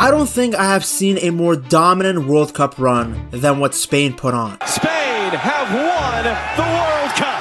I don't think I have seen a more dominant World Cup run than what Spain put on. Spain have won the World Cup!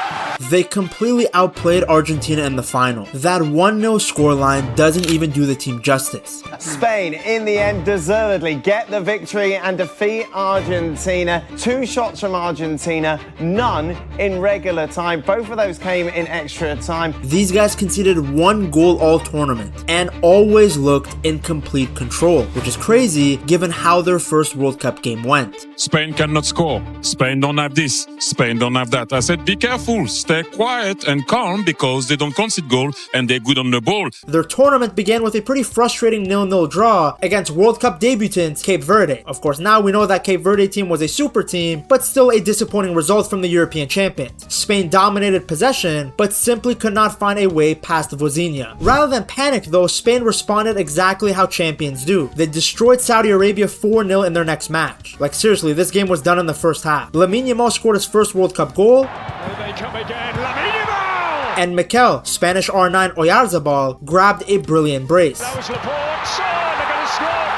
They completely outplayed Argentina in the final. That 1-0 scoreline doesn't even do the team justice. Spain, in the end, deservedly get the victory and defeat Argentina. 2 shots from Argentina, none in regular time. Both of those came in extra time. These guys conceded 1 goal all tournament and always looked in complete control, which is crazy given how their first World Cup game went. Spain cannot score. Spain don't have this. Spain don't have that. I said, be careful. Stay quiet and calm because they don't concede goal and they're good on the ball. Their tournament began with a pretty frustrating 0-0 draw against World Cup debutants Cape Verde. Of course, now we know that Cape Verde team was a super team, but still a disappointing result from the European champions. Spain dominated possession, but simply could not find a way past Vozinha. Rather than panic though, Spain responded exactly how champions do. They destroyed Saudi Arabia 4-0 in their next match. Like seriously, this game was done in the first half. Lamine Yamal scored his first World Cup goal. Here they come again, Lamine Yamal! And Mikel, Spanish R9 Oyarzabal, grabbed a brilliant brace. That was Laporte, so they're going to score!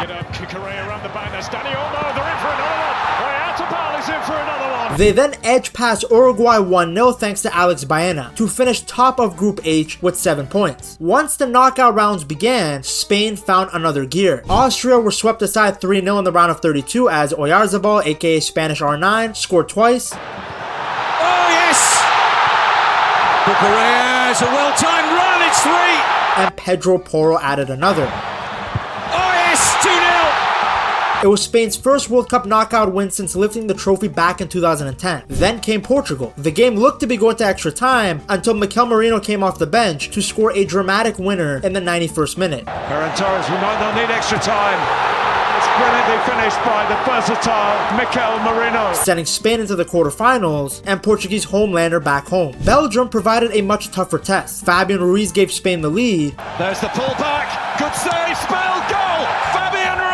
Get up, Kikere around the back, that's Dani Olmo, they're in for another one! Oyarzabal is in for another one! They then edged past Uruguay 1-0 thanks to Alex Baena to finish top of Group H with 7 points. Once the knockout rounds began, Spain found another gear. Austria were swept aside 3-0 in the round of 32 as Oyarzabal, aka Spanish R9, scored twice. Oh yes! Correa is a well-timed run, it's 3! And Pedro Porro added another. Oh yes, 2-0! It was Spain's first World Cup knockout win since lifting the trophy back in 2010. Then came Portugal. The game looked to be going to extra time until Mikel Merino came off the bench to score a dramatic winner in the 91st minute. Ferran Torres, we might not need extra time. It's brilliantly finished by the versatile Mikel Merino. Sending Spain into the quarterfinals and Portuguese homelander back home. Belgium provided a much tougher test. Fabian Ruiz gave Spain the lead. There's the pullback. Good save, spell, goal! Fabian Ruiz!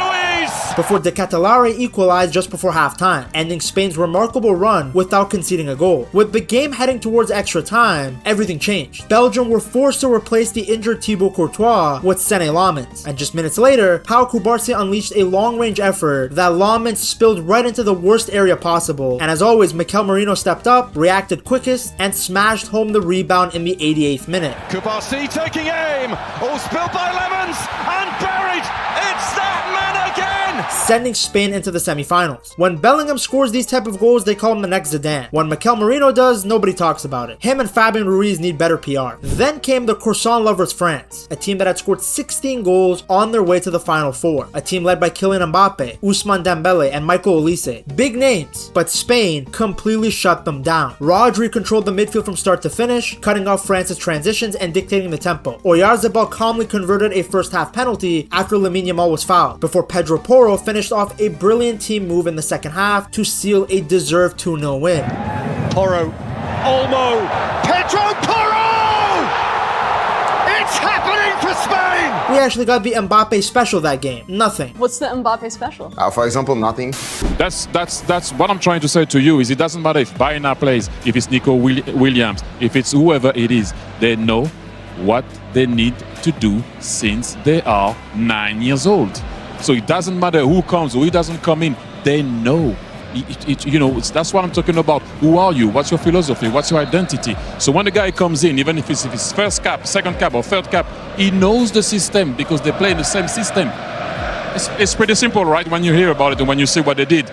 Before De Ketelaere equalized just before halftime, ending Spain's remarkable run without conceding a goal. With the game heading towards extra time, everything changed. Belgium were forced to replace the injured Thibaut Courtois with Sene Lammens. And just minutes later, Pau Cubarsí unleashed a long-range effort that Lammens spilled right into the worst area possible. And as always, Mikel Merino stepped up, reacted quickest, and smashed home the rebound in the 88th minute. Cubarsí taking aim. All spilled by Lammens and buried. It's that man again! Sending Spain into the semifinals. When Bellingham scores these type of goals, they call him the next Zidane. When Mikel Merino does, nobody talks about it. Him and Fabian Ruiz need better PR. Then came the croissant lovers France, a team that had scored 16 goals on their way to the Final Four. A team led by Kylian Mbappe, Ousmane Dembele, and Michael Olise. Big names, but Spain completely shut them down. Rodri controlled the midfield from start to finish, cutting off France's transitions and dictating the tempo. Oyarzabal calmly converted a first half penalty after Lamine Yamal was fouled, before Pedro Porro finished off a brilliant team move in the second half to seal a deserved 2-0 win. Porro, Olmo, Pedro Porro! It's happening for Spain! We actually got the Mbappe special that game. Nothing. What's the Mbappe special? For example, nothing. That's what I'm trying to say to you is it doesn't matter if Baena plays, if it's Nico Williams, if it's whoever it is, they know what they need to do since they are 9 years old. So it doesn't matter who comes or who doesn't come in, they know. That's what I'm talking about. Who are you? What's your philosophy? What's your identity? So when the guy comes in, even if it's his first cap, second cap, or third cap, he knows the system because they play in the same system. It's pretty simple, right? When you hear about it and when you see what they did.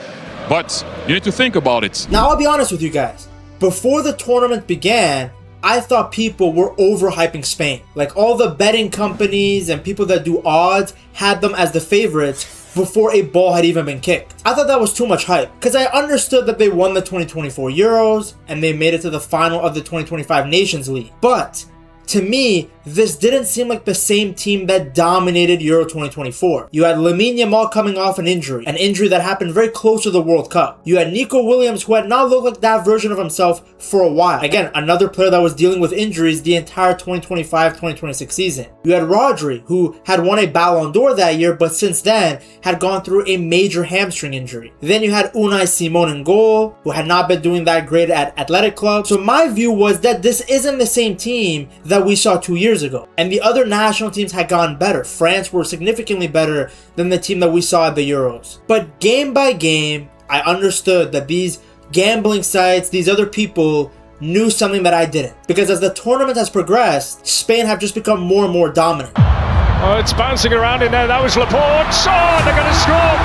But you need to think about it. Now, I'll be honest with you guys. Before the tournament began, I thought people were overhyping Spain. Like all the betting companies and people that do odds had them as the favorites before a ball had even been kicked. I thought that was too much hype because I understood that they won the 2024 Euros and they made it to the final of the 2025 Nations League. But to me, this didn't seem like the same team that dominated Euro 2024. You had Lamine Yamal coming off an injury that happened very close to the World Cup. You had Nico Williams, who had not looked like that version of himself for a while. Again, another player that was dealing with injuries the entire 2025-2026 season. You had Rodri, who had won a Ballon d'Or that year, but since then had gone through a major hamstring injury. Then you had Unai Simon in goal, who had not been doing that great at Athletic Club. So my view was that this isn't the same team that that we saw 2 years ago. And the other national teams had gotten better. France were significantly better than the team that we saw at the Euros. But game by game, I understood that these gambling sites, these other people, knew something that I didn't. Because as the tournament has progressed, Spain have just become more and more dominant. Oh, it's bouncing around in there. That was Laporte. Oh, they're going to score.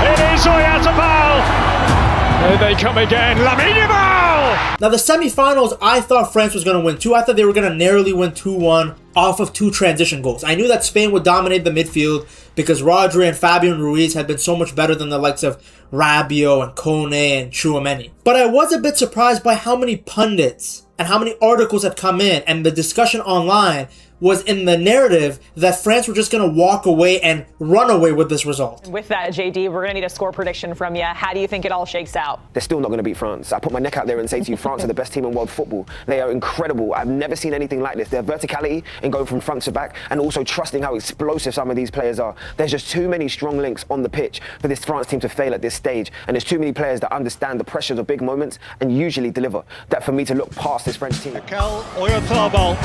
It is Oyarzabal. Here they come again. Lamine Yamal. Now the semi-finals, I thought France was going to win too. I thought they were going to narrowly win 2-1 off of 2 transition goals. I knew that Spain would dominate the midfield because Rodri and Fabian Ruiz had been so much better than the likes of Rabiot and Kone and Chouameni. But I was a bit surprised by how many pundits and how many articles had come in, and the discussion online was in the narrative that France were just going to walk away and run away with this result. With that, JD, we're going to need a score prediction from you. How do you think it all shakes out? They're still not going to beat France. I put my neck out there and say to you, France are the best team in world football. They are incredible. I've never seen anything like this. Their verticality in going from front to back, and also trusting how explosive some of these players are. There's just too many strong links on the pitch for this France team to fail at this stage. And there's too many players that understand the pressures of big moments and usually deliver. That for me to look past this French team. Mikel Oyarzabal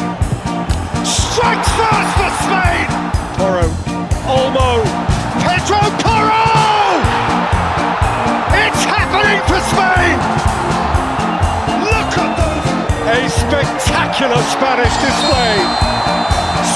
strikes first for Spain. Porro, Olmo, Pedro Porro! It's happening for Spain! Look at them! A spectacular Spanish display.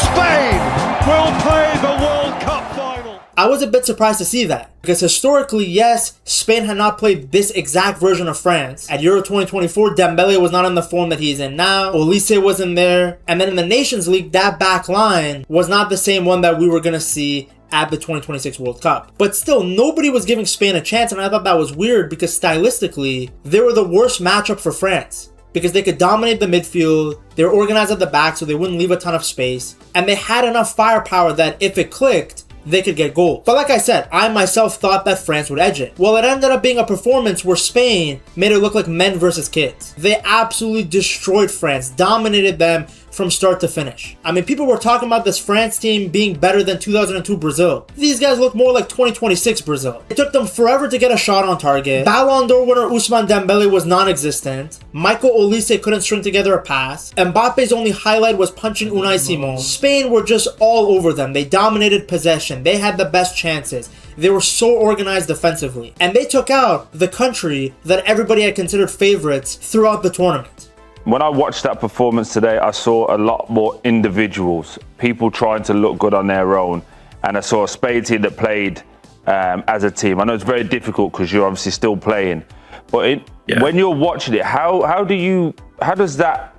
Spain will play the World Cup final. I was a bit surprised to see that, because historically, yes, Spain had not played this exact version of France. At Euro 2024, Dembele was not in the form that he's in now, Olise wasn't there, and then in the Nations League, that back line was not the same one that we were going to see at the 2026 World Cup. But still, nobody was giving Spain a chance, and I thought that was weird because stylistically, they were the worst matchup for France. Because they could dominate the midfield, they were organized at the back so they wouldn't leave a ton of space, and they had enough firepower that if it clicked, they could get goals. But like I said, I myself thought that France would edge it. Well, it ended up being a performance where Spain made it look like men versus kids. They absolutely destroyed France, dominated them from start to finish. I mean, people were talking about this France team being better than 2002 Brazil. These guys look more like 2026 Brazil. It took them forever to get a shot on target. Ballon d'Or winner Ousmane Dembele was non-existent. Michael Olise couldn't string together a pass. Mbappe's only highlight was punching Unai Simon. Spain were just all over them. They dominated possession. They had the best chances. They were so organized defensively. And they took out the country that everybody had considered favorites throughout the tournament. When I watched that performance today, I saw a lot more individuals, people trying to look good on their own. And I saw a Spain team that played as a team. I know it's very difficult because you're obviously still playing. But when you're watching it, how does that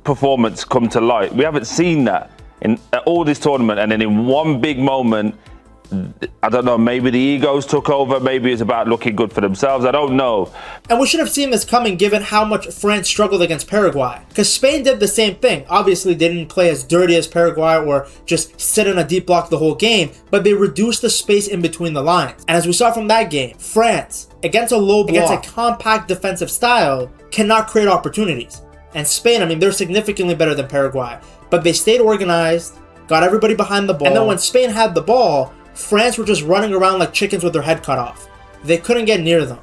performance come to light? We haven't seen that in all this tournament. And then in one big moment, I don't know, maybe the egos took over, maybe it's about looking good for themselves, I don't know. And we should have seen this coming given how much France struggled against Paraguay. Because Spain did the same thing. Obviously, they didn't play as dirty as Paraguay or just sit in a deep block the whole game, but they reduced the space in between the lines. And as we saw from that game, France, against a low block, against a compact defensive style, cannot create opportunities. And Spain, I mean, they're significantly better than Paraguay, but they stayed organized, got everybody behind the ball, and then when Spain had the ball, France were just running around like chickens with their head cut off. They couldn't get near them.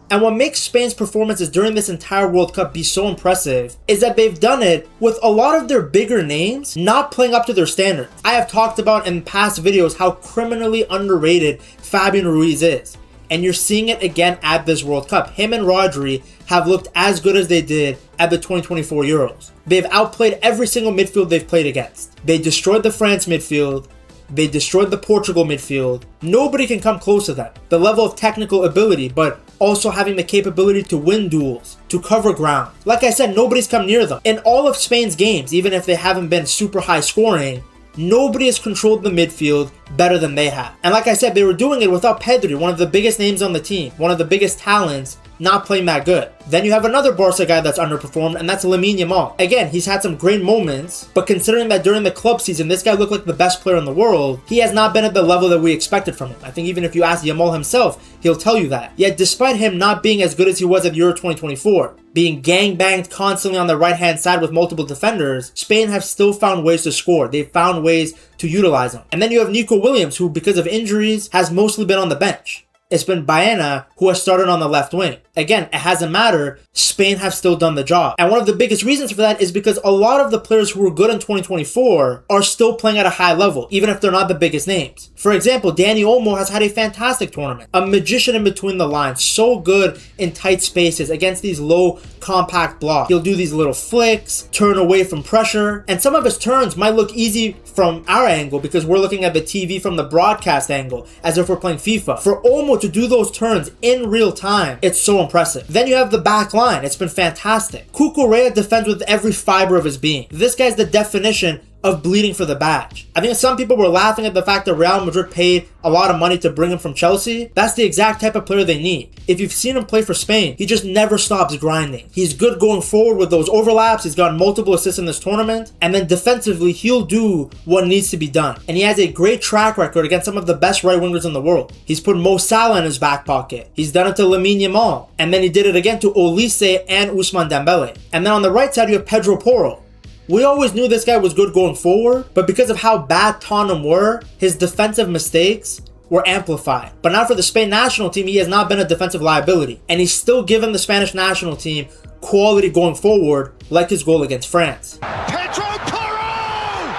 And what makes Spain's performances during this entire World Cup be so impressive is that they've done it with a lot of their bigger names not playing up to their standards. I have talked about in past videos how criminally underrated Fabian Ruiz is. And you're seeing it again at this World Cup. Him and Rodri have looked as good as they did at the 2024 Euros. They've outplayed every single midfield they've played against. They destroyed the France midfield. They destroyed the Portugal midfield. Nobody can come close to them. The level of technical ability, but also having the capability to win duels, to cover ground. Like I said, nobody's come near them. In all of Spain's games, even if they haven't been super high scoring, nobody has controlled the midfield better than they have. And like I said, they were doing it without Pedri, one of the biggest names on the team, one of the biggest talents, not playing that good. Then you have another Barca guy that's underperformed, and that's Lamine Yamal. Again, he's had some great moments, but considering that during the club season, this guy looked like the best player in the world, he has not been at the level that we expected from him. I think even if you ask Yamal himself, he'll tell you that. Yet despite him not being as good as he was at Euro 2024, being gangbanged constantly on the right-hand side with multiple defenders, Spain have still found ways to score. They've found ways to utilize him. And then you have Nico Williams, who because of injuries has mostly been on the bench. It's been Baena who has started on the left wing. Again, it hasn't mattered. Spain have still done the job. And one of the biggest reasons for that is because a lot of the players who were good in 2024 are still playing at a high level, even if they're not the biggest names. For example, Dani Olmo has had a fantastic tournament. A magician in between the lines, so good in tight spaces against these low, compact blocks. He'll do these little flicks, turn away from pressure, and some of his turns might look easy from our angle because we're looking at the TV from the broadcast angle, as if we're playing FIFA. For Olmo to do those turns in real time, it's so impressive. Then you have the back line. It's been fantastic. Cucurella defends with every fiber of his being. This guy's the definition of bleeding for the badge. I think some people were laughing at the fact that Real Madrid paid a lot of money to bring him from Chelsea. That's the exact type of player they need. If you've seen him play for Spain, he just never stops grinding. He's good going forward with those overlaps. He's gotten multiple assists in this tournament. And then defensively, he'll do what needs to be done. And he has a great track record against some of the best right wingers in the world. He's put Mo Salah in his back pocket. He's done it to Lamine Yamal. And then he did it again to Olise and Ousmane Dembele. And then on the right side, you have Pedro Porro. We always knew this guy was good going forward, but because of how bad Tottenham were, his defensive mistakes were amplified. But now for the Spain national team, he has not been a defensive liability, and he's still given the Spanish national team quality going forward, like his goal against France. Pedro Porro!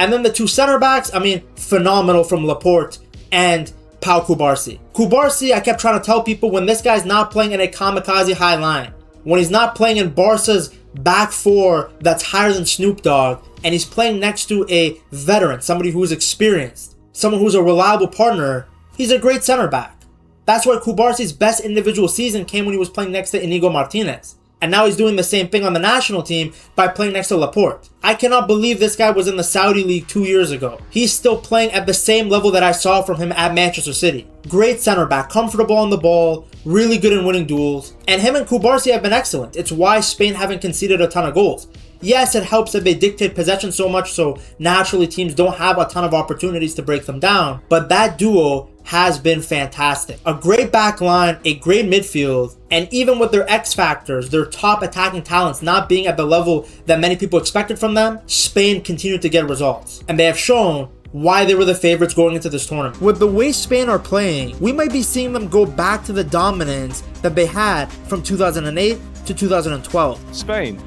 And then the two center backs, phenomenal from Laporte and Pau Cubarsí. Cubarsí, I kept trying to tell people, when this guy's not playing in a kamikaze high line, when he's not playing in Barca's back four that's higher than Snoop Dogg, and he's playing next to a veteran, somebody who's experienced, someone who's a reliable partner, he's a great center back. That's why Cubarsí's best individual season came when he was playing next to Inigo Martinez. And now he's doing the same thing on the national team by playing next to Laporte. I cannot believe this guy was in the Saudi League 2 years ago. He's still playing at the same level that I saw from him at Manchester City. Great center back, comfortable on the ball, really good in winning duels. And him and Cubarsí have been excellent. It's why Spain haven't conceded a ton of goals. Yes, it helps that they dictate possession so much, so naturally teams don't have a ton of opportunities to break them down. But that duo has been fantastic. A great back line, a great midfield, and even with their X factors, their top attacking talents not being at the level that many people expected from them, Spain continued to get results. And they have shown why they were the favorites going into this tournament. With the way Spain are playing, we might be seeing them go back to the dominance that they had from 2008 to 2012. Spain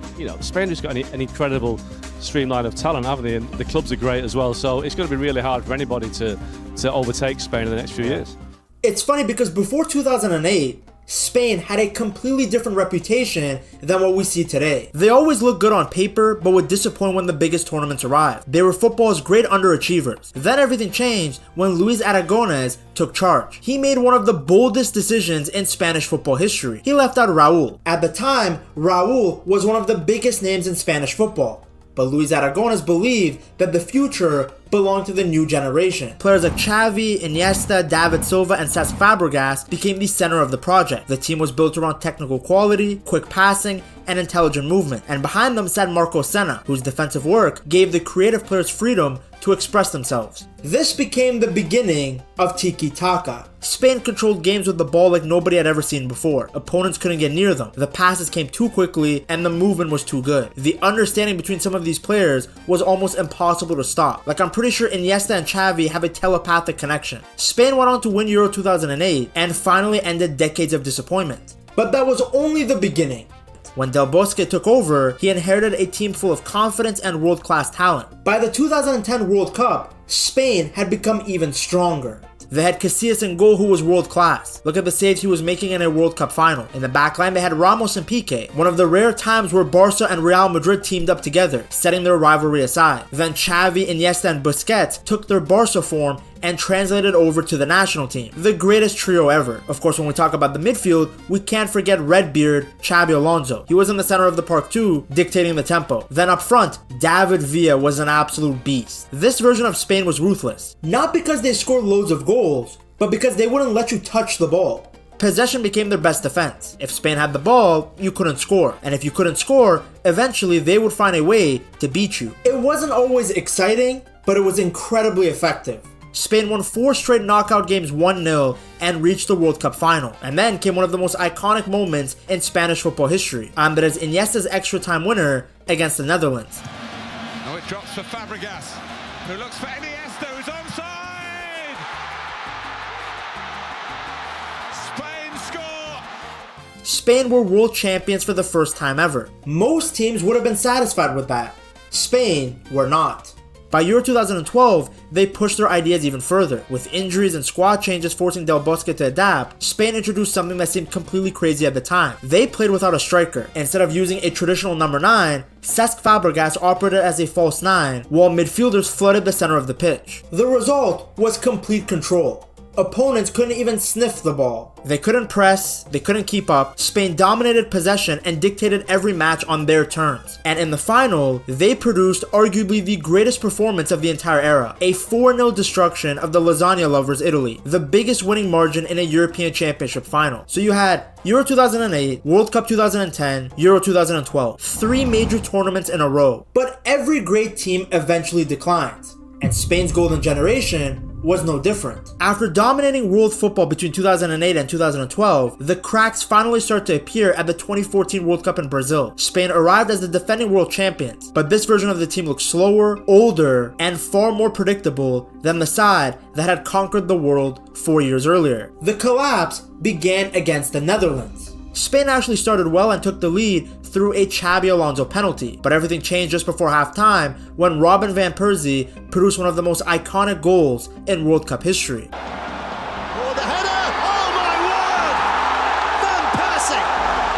just got an incredible streamline of talent, haven't they? And the clubs are great as well, so it's going to be really hard for anybody to overtake Spain in the next few years. It's funny because before 2008, Spain had a completely different reputation than what we see today. They always looked good on paper, but would disappoint when the biggest tournaments arrived. They were football's great underachievers. Then everything changed when Luis Aragonés took charge. He made one of the boldest decisions in Spanish football history. He left out Raúl. At the time, Raúl was one of the biggest names in Spanish football. But Luis Aragonés believed that the future belonged to the new generation. Players like Xavi, Iniesta, David Silva, and Cesc Fabregas became the center of the project. The team was built around technical quality, quick passing, and intelligent movement. And behind them sat Marco Senna, whose defensive work gave the creative players freedom to express themselves. This became the beginning of tiki-taka. Spain controlled games with the ball like nobody had ever seen before. Opponents couldn't get near them. The passes came too quickly and the movement was too good. The understanding between some of these players was almost impossible to stop. Like, I'm pretty sure Iniesta and Xavi have a telepathic connection. Spain went on to win Euro 2008 and finally ended decades of disappointment. But that was only the beginning. When Del Bosque took over, he inherited a team full of confidence and world-class talent. By the 2010 World Cup, Spain had become even stronger. They had Casillas in goal, who was world-class. Look at the saves he was making in a World Cup final. In the backline, they had Ramos and Piqué, one of the rare times where Barca and Real Madrid teamed up together, setting their rivalry aside. Then Xavi, Iniesta, and Busquets took their Barca form and translated over to the national team. The greatest trio ever. Of course, when we talk about the midfield, we can't forget Redbeard Xabi Alonso. He was in the center of the park too, dictating the tempo. Then up front, David Villa was an absolute beast. This version of Spain was ruthless. Not because they scored loads of goals, but because they wouldn't let you touch the ball. Possession became their best defense. If Spain had the ball, you couldn't score. And if you couldn't score, eventually they would find a way to beat you. It wasn't always exciting, but it was incredibly effective. Spain won 4 straight knockout games 1-0 and reached the World Cup final. And then came one of the most iconic moments in Spanish football history. Andres Iniesta's extra time winner against the Netherlands. Oh, it drops for Fabregas, who looks for Iniesta, who's onside! Spain were world champions for the first time ever. Most teams would have been satisfied with that. Spain were not. By Euro 2012, they pushed their ideas even further. With injuries and squad changes forcing Del Bosque to adapt, Spain introduced something that seemed completely crazy at the time. They played without a striker. Instead of using a traditional number 9, Cesc Fabregas operated as a false 9, while midfielders flooded the center of the pitch. The result was complete control. Opponents couldn't even sniff the ball. They couldn't press, they couldn't keep up. Spain dominated possession and dictated every match on their terms. And in the final, they produced arguably the greatest performance of the entire era. A 4-0 destruction of the lasagna lovers Italy, the biggest winning margin in a European Championship final. So you had Euro 2008, World Cup 2010, Euro 2012. 3 major tournaments in a row. But every great team eventually declines. And Spain's golden generation was no different. After dominating world football between 2008 and 2012, the cracks finally started to appear at the 2014 World Cup in Brazil. Spain arrived as the defending world champions, but this version of the team looked slower, older, and far more predictable than the side that had conquered the world 4 years earlier. The collapse began against the Netherlands. Spain actually started well and took the lead through a Xabi Alonso penalty, but everything changed just before halftime when Robin van Persie produced one of the most iconic goals in World Cup history. Oh, the header! Oh my word! Van Persie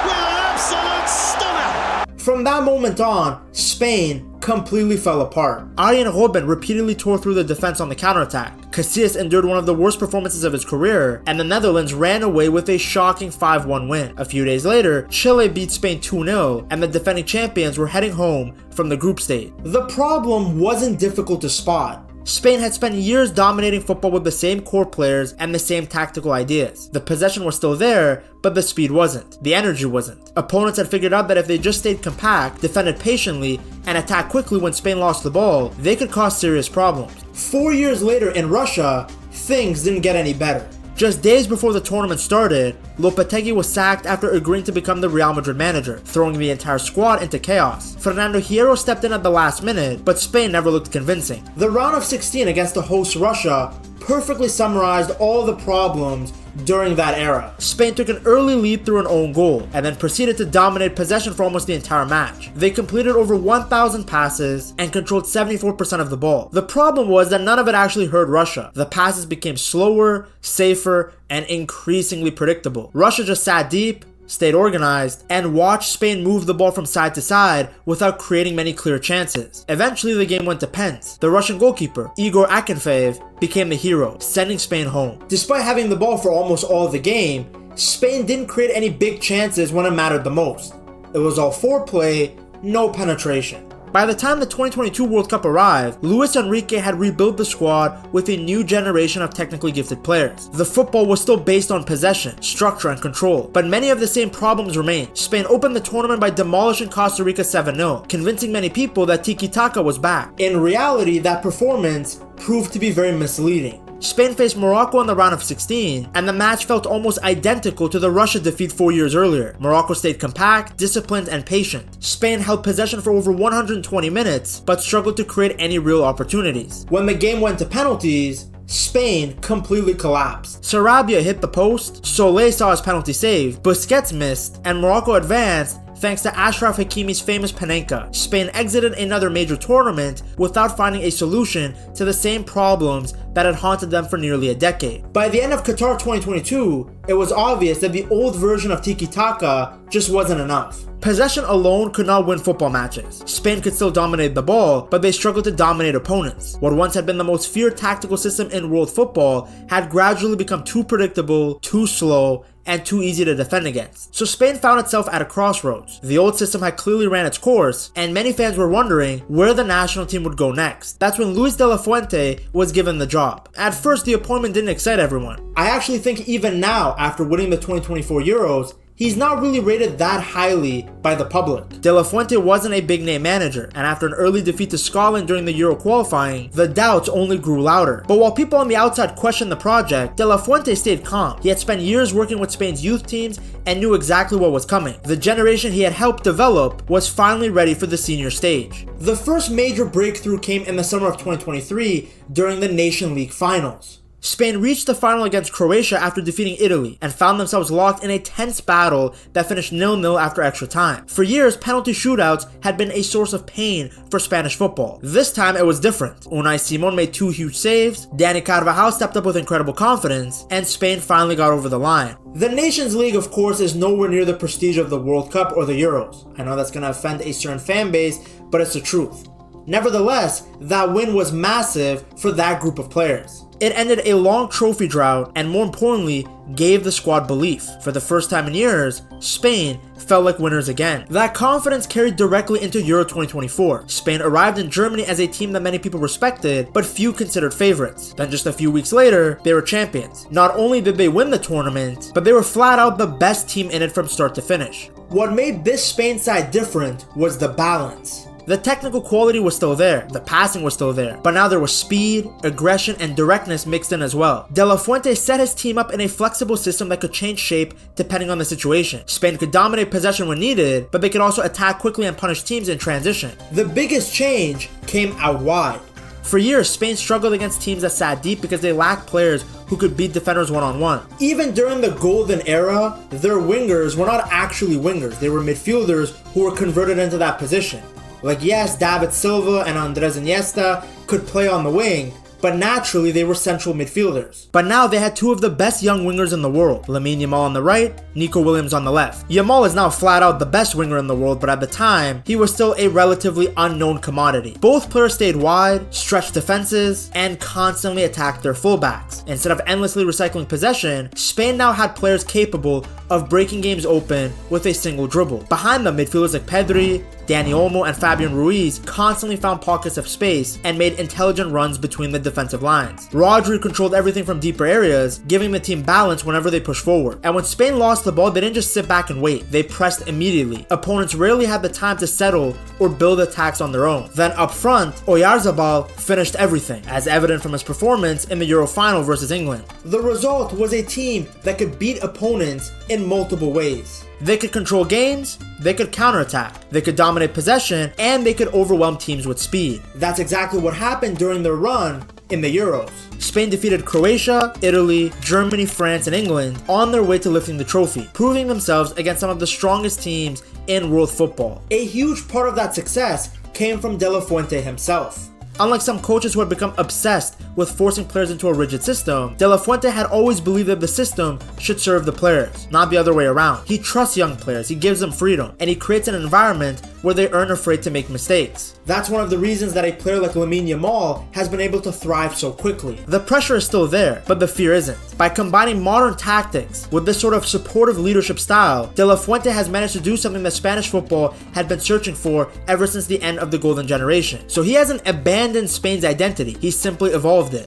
with an absolute stunner! From that moment on, Spain completely fell apart. Arjen Robben repeatedly tore through the defense on the counterattack. Casillas endured one of the worst performances of his career, and the Netherlands ran away with a shocking 5-1 win. A few days later, Chile beat Spain 2-0, and the defending champions were heading home from the group stage. The problem wasn't difficult to spot. Spain had spent years dominating football with the same core players and the same tactical ideas. The possession was still there, but the speed wasn't. The energy wasn't. Opponents had figured out that if they just stayed compact, defended patiently, and attacked quickly when Spain lost the ball, they could cause serious problems. 4 years later in Russia, things didn't get any better. Just days before the tournament started, Lopetegui was sacked after agreeing to become the Real Madrid manager, throwing the entire squad into chaos. Fernando Hierro stepped in at the last minute, but Spain never looked convincing. The round of 16 against the host Russia perfectly summarized all the problems during that era. Spain took an early lead through an own goal, and then proceeded to dominate possession for almost the entire match. They completed over 1,000 passes and controlled 74% of the ball. The problem was that none of it actually hurt Russia. The passes became slower, safer, and increasingly predictable. Russia just sat deep, stayed organized, and watched Spain move the ball from side to side without creating many clear chances. Eventually the game went to pens. The Russian goalkeeper, Igor Akinfeev, became the hero, sending Spain home. Despite having the ball for almost all of the game, Spain didn't create any big chances when it mattered the most. It was all foreplay, no penetration. By the time the 2022 World Cup arrived, Luis Enrique had rebuilt the squad with a new generation of technically gifted players. The football was still based on possession, structure, and control, but many of the same problems remained. Spain opened the tournament by demolishing Costa Rica 7-0, convincing many people that tiki-taka was back. In reality, that performance proved to be very misleading. Spain faced Morocco in the round of 16, and the match felt almost identical to the Russia defeat 4 years earlier. Morocco stayed compact, disciplined, and patient. Spain held possession for over 120 minutes, but struggled to create any real opportunities. When the game went to penalties, Spain completely collapsed. Sarabia hit the post, Solé saw his penalty saved, Busquets missed, and Morocco advanced thanks to Ashraf Hakimi's famous Panenka. Spain exited another major tournament without finding a solution to the same problems that had haunted them for nearly a decade. By the end of Qatar 2022, it was obvious that the old version of tiki-taka just wasn't enough. Possession alone could not win football matches. Spain could still dominate the ball, but they struggled to dominate opponents. What once had been the most feared tactical system in world football had gradually become too predictable, too slow, and too easy to defend against. So Spain found itself at a crossroads. The old system had clearly ran its course, and many fans were wondering where the national team would go next. That's when Luis de la Fuente was given the job. At first, the appointment didn't excite everyone. I actually think even now, after winning the 2024 Euros, he's not really rated that highly by the public. De La Fuente wasn't a big name manager, and after an early defeat to Scotland during the Euro qualifying, the doubts only grew louder. But while people on the outside questioned the project, De La Fuente stayed calm. He had spent years working with Spain's youth teams and knew exactly what was coming. The generation he had helped develop was finally ready for the senior stage. The first major breakthrough came in the summer of 2023 during the Nation League finals. Spain reached the final against Croatia after defeating Italy and found themselves locked in a tense battle that finished 0-0 after extra time. For years, penalty shootouts had been a source of pain for Spanish football. This time it was different. Unai Simon made 2 huge saves, Dani Carvajal stepped up with incredible confidence, and Spain finally got over the line. The Nations League, of course, is nowhere near the prestige of the World Cup or the Euros. I know that's going to offend a certain fan base, but it's the truth. Nevertheless, that win was massive for that group of players. It ended a long trophy drought and, more importantly, gave the squad belief. For the first time in years, Spain felt like winners again. That confidence carried directly into Euro 2024. Spain arrived in Germany as a team that many people respected, but few considered favorites. Then just a few weeks later, they were champions. Not only did they win the tournament, but they were flat out the best team in it from start to finish. What made this Spain side different was the balance. The technical quality was still there, the passing was still there, but now there was speed, aggression, and directness mixed in as well. De La Fuente set his team up in a flexible system that could change shape depending on the situation. Spain could dominate possession when needed, but they could also attack quickly and punish teams in transition. The biggest change came out wide. For years, Spain struggled against teams that sat deep because they lacked players who could beat defenders one-on-one. Even during the golden era, their wingers were not actually wingers, they were midfielders who were converted into that position. Like, yes, David Silva and Andres Iniesta could play on the wing, but naturally they were central midfielders. But now they had 2 of the best young wingers in the world, Lamine Yamal on the right, Nico Williams on the left. Yamal is now flat out the best winger in the world, but at the time, he was still a relatively unknown commodity. Both players stayed wide, stretched defenses, and constantly attacked their fullbacks. Instead of endlessly recycling possession, Spain now had players capable of breaking games open with a single dribble. Behind them, midfielders like Pedri, Dani Olmo, and Fabian Ruiz constantly found pockets of space and made intelligent runs between the defensive lines. Rodri controlled everything from deeper areas, giving the team balance whenever they pushed forward. And when Spain lost the ball, they didn't just sit back and wait, they pressed immediately. Opponents rarely had the time to settle or build attacks on their own. Then up front, Oyarzabal finished everything, as evident from his performance in the Euro final versus England. The result was a team that could beat opponents in multiple ways. They could control games, they could counterattack, they could dominate possession, and they could overwhelm teams with speed. That's exactly what happened during their run in the Euros. Spain defeated Croatia, Italy, Germany, France, and England on their way to lifting the trophy, proving themselves against some of the strongest teams in world football. A huge part of that success came from De La Fuente himself. Unlike some coaches who had become obsessed with forcing players into a rigid system, De La Fuente had always believed that the system should serve the players, not the other way around. He trusts young players, he gives them freedom, and he creates an environment where they aren't afraid to make mistakes. That's one of the reasons that a player like Lamine Yamal has been able to thrive so quickly. The pressure is still there, but the fear isn't. By combining modern tactics with this sort of supportive leadership style, De La Fuente has managed to do something that Spanish football had been searching for ever since the end of the golden generation. So he hasn't abandoned Spain's identity, he's simply evolved